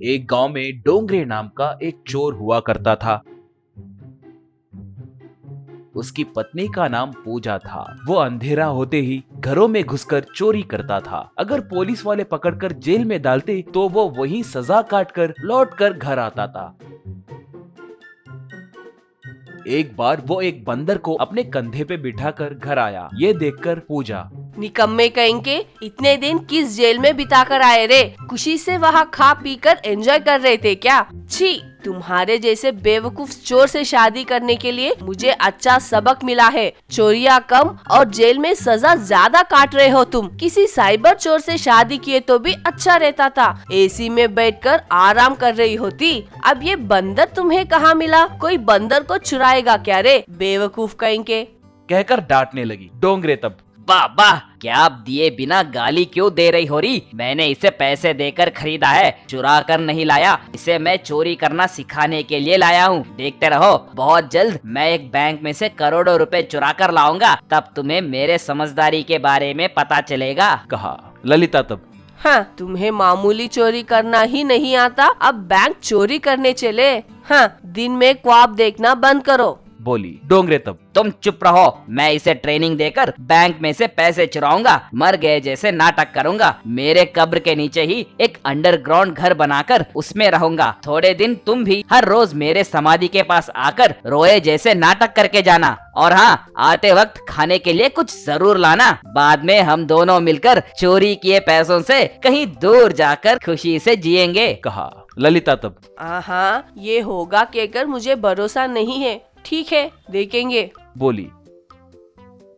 एक गांव में डोंगरे नाम का एक चोर हुआ करता था। उसकी पत्नी का नाम पूजा था। वो अंधेरा होते ही घरों में घुसकर चोरी करता था। अगर पुलिस वाले पकड़कर जेल में डालते तो वो वहीं सजा काटकर लौटकर घर आता था। एक बार वो एक बंदर को अपने कंधे पे बिठाकर घर आया। ये देखकर पूजा, निकम्मे कहेंगे, इतने दिन किस जेल में बिता कर आए रे? खुशी से वहाँ खा पी कर एंजॉय कर रहे थे क्या? छी, तुम्हारे जैसे बेवकूफ चोर से शादी करने के लिए मुझे अच्छा सबक मिला है। चोरियां कम और जेल में सजा ज्यादा काट रहे हो तुम। किसी साइबर चोर से शादी किए तो भी अच्छा रहता था। एसी में बैठकर आराम कर रही होती। अब ये बंदर तुम्हें कहाँ मिला? कोई बंदर को चुराएगा क्या रे? बेवकूफ कहेंगे। कहकर डांटने लगी। डोंगरे तब, वाह वाह, क्या आप दिए बिना गाली क्यों दे रही हो रही? मैंने इसे पैसे देकर खरीदा है, चुरा कर नहीं लाया। इसे मैं चोरी करना सिखाने के लिए लाया हूँ। देखते रहो, बहुत जल्द मैं एक बैंक में से करोड़ों रुपए चुरा कर लाऊंगा। तब तुम्हें मेरे समझदारी के बारे में पता चलेगा। कहा। ललिता तब, हाँ, तुम्हें मामूली चोरी करना ही नहीं आता, अब बैंक चोरी करने चले? हाँ, दिन में ख्वाब देखना बंद करो। बोली। डोंगरे तब, तुम चुप रहो, मैं इसे ट्रेनिंग देकर बैंक में से पैसे चुराऊंगा, मर गए जैसे नाटक करूंगा। मेरे कब्र के नीचे ही एक अंडरग्राउंड घर बनाकर उसमें रहूंगा। थोड़े दिन तुम भी हर रोज मेरे समाधि के पास आकर रोए जैसे नाटक करके जाना। और हाँ, आते वक्त खाने के लिए कुछ जरूर लाना। बाद में हम दोनों मिलकर चोरी किए पैसों से कहीं दूर जाकर खुशी से जिएंगे। कहा। ललिता तब, हाँ, ये होगा कहकर मुझे भरोसा नहीं है। ठीक है, देखेंगे। बोली।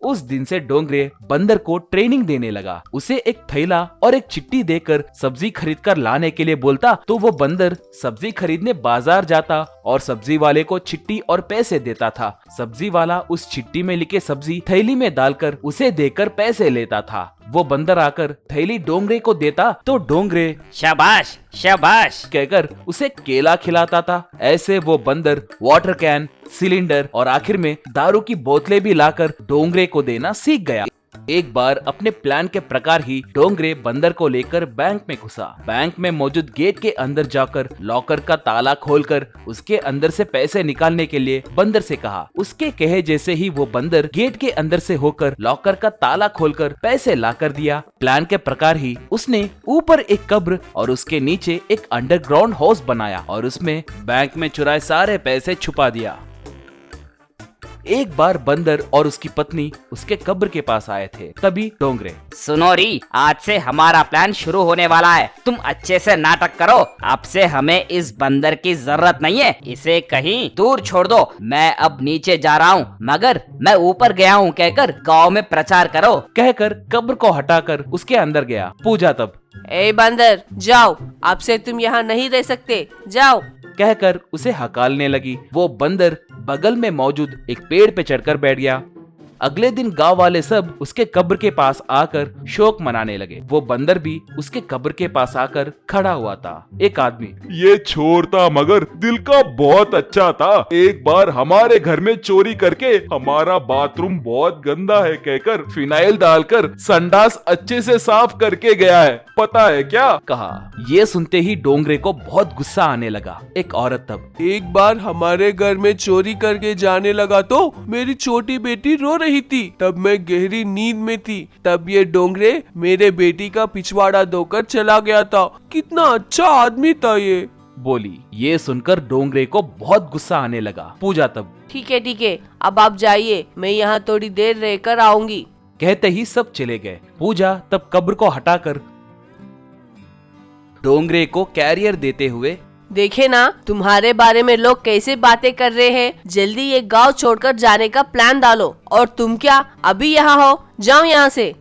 उस दिन से डोंगरे बंदर को ट्रेनिंग देने लगा। उसे एक थैला और एक चिट्ठी देकर सब्जी खरीद कर लाने के लिए बोलता तो वो बंदर सब्जी खरीदने बाजार जाता और सब्जी वाले को चिट्ठी और पैसे देता था। सब्जी वाला उस चिट्ठी में लिखे सब्जी थैली में डालकर उसे देकर पैसे लेता था। वो बंदर आकर थैली डोंगरे को देता तो डोंगरे शाबाश शाबाश कहकर उसे केला खिलाता था। ऐसे वो बंदर वाटर कैन, सिलेंडर और आखिर में दारू की बोतलें भी लाकर डोंगरे को देना सीख गया। एक बार अपने प्लान के प्रकार ही डोंगरे बंदर को लेकर बैंक में घुसा। बैंक में मौजूद गेट के अंदर जाकर लॉकर का ताला खोलकर उसके अंदर से पैसे निकालने के लिए बंदर से कहा। उसके कहे जैसे ही वो बंदर गेट के अंदर से होकर लॉकर का ताला खोलकर पैसे ला कर दिया। प्लान के प्रकार ही उसने ऊपर एक कब्र और उसके नीचे एक अंडरग्राउंड हाउस बनाया और उसमें बैंक में चुराए सारे पैसे छुपा दिया। एक बार बंदर और उसकी पत्नी उसके कब्र के पास आए थे। तभी डोंगरे, सुनो री, आज से हमारा प्लान शुरू होने वाला है। तुम अच्छे से नाटक करो। अब से हमें इस बंदर की जरूरत नहीं है। इसे कहीं दूर छोड़ दो। मैं अब नीचे जा रहा हूँ, मगर मैं ऊपर गया हूँ कहकर गांव में प्रचार करो। कहकर कब्र को हटाकर उसके अंदर गया। पूजा तब, ए बंदर, जाओ, अब से तुम यहाँ नहीं रह सकते, जाओ। कहकर उसे हकालने लगी। वो बंदर बगल में मौजूद एक पेड़ पे चढ़कर बैठ गया। अगले दिन गांव वाले सब उसके कब्र के पास आकर शोक मनाने लगे। वो बंदर भी उसके कब्र के पास आकर खड़ा हुआ था। एक आदमी, ये चोर था मगर दिल का बहुत अच्छा था। एक बार हमारे घर में चोरी करके हमारा बाथरूम बहुत गंदा है कहकर फिनाइल डालकर संडास अच्छे से साफ करके गया है, पता है क्या? कहा। ये सुनते ही डोंगरे को बहुत गुस्सा आने लगा। एक औरत तब, एक बार हमारे घर में चोरी करके जाने लगा तो मेरी छोटी बेटी रो रही थी। तब मैं गहरी नींद में थी। तब ये डोंगरे मेरे बेटी का पिछवाड़ा धोकर चला गया था। कितना अच्छा आदमी था ये। बोली। ये सुनकर डोंगरे को बहुत गुस्सा आने लगा। पूजा तब, ठीक है, अब आप जाइए, मैं यहाँ थोड़ी देर रहकर आऊंगी। कहते ही सब चले गए। पूजा तब कब्र को हटाकर डोंगरे को कैरियर देते हुए, देखे ना, तुम्हारे बारे में लोग कैसे बातें कर रहे हैं। जल्दी ये गांव छोड़कर जाने का प्लान डालो। और तुम क्या अभी यहाँ हो? जाओ यहाँ से।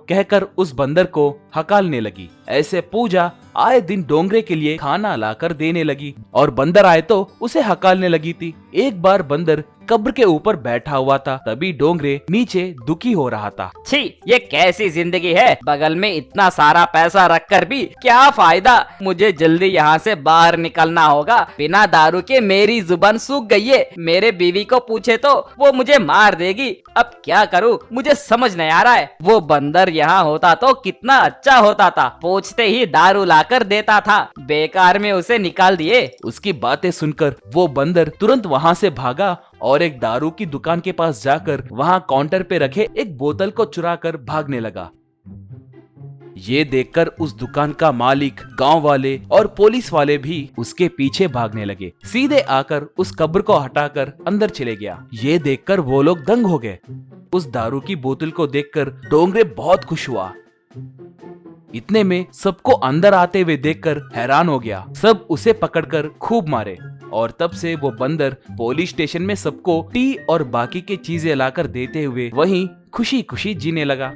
कहकर उस बंदर को हकालने लगी। ऐसे पूजा आए दिन डोंगरे के लिए खाना लाकर देने लगी और बंदर आए तो उसे हकालने लगी थी। एक बार बंदर कब्र के ऊपर बैठा हुआ था। तभी डोंगरे नीचे दुखी हो रहा था। छी, ये कैसी जिंदगी है? बगल में इतना सारा पैसा रखकर भी क्या फायदा? मुझे जल्दी यहाँ से बाहर निकलना होगा। बिना दारू के मेरी जुबान सूख गई है। मेरे बीवी को पूछे तो वो मुझे मार देगी। अब क्या करूँ, मुझे समझ नहीं आ रहा है। वो बंदर यहाँ होता तो कितना अच्छा होता था। पहुँचते ही दारू लाकर देता था, बेकार में उसे निकाल दिए। उसकी बातें सुनकर वो बंदर तुरंत वहाँ से भागा और एक दारू की दुकान के पास जाकर वहाँ काउंटर पे रखे एक बोतल को चुराकर भागने लगा। ये देखकर उस दुकान का मालिक, गांव वाले और पुलिस वाले भी उसके पीछे भागने लगे। सीधे आकर उस कब्र को हटाकर अंदर चले गया। ये देखकर वो लोग दंग हो गए। उस दारू की बोतल को देखकर डोंगरे बहुत खुश हुआ। इतने में सबको अंदर आते हुए देखकर हैरान हो गया। सब उसे पकड़कर खूब मारे और तब से वो बंदर पुलिस स्टेशन में सबको टी और बाकी की चीजें लाकर देते हुए वहीं खुशी खुशी जीने लगा।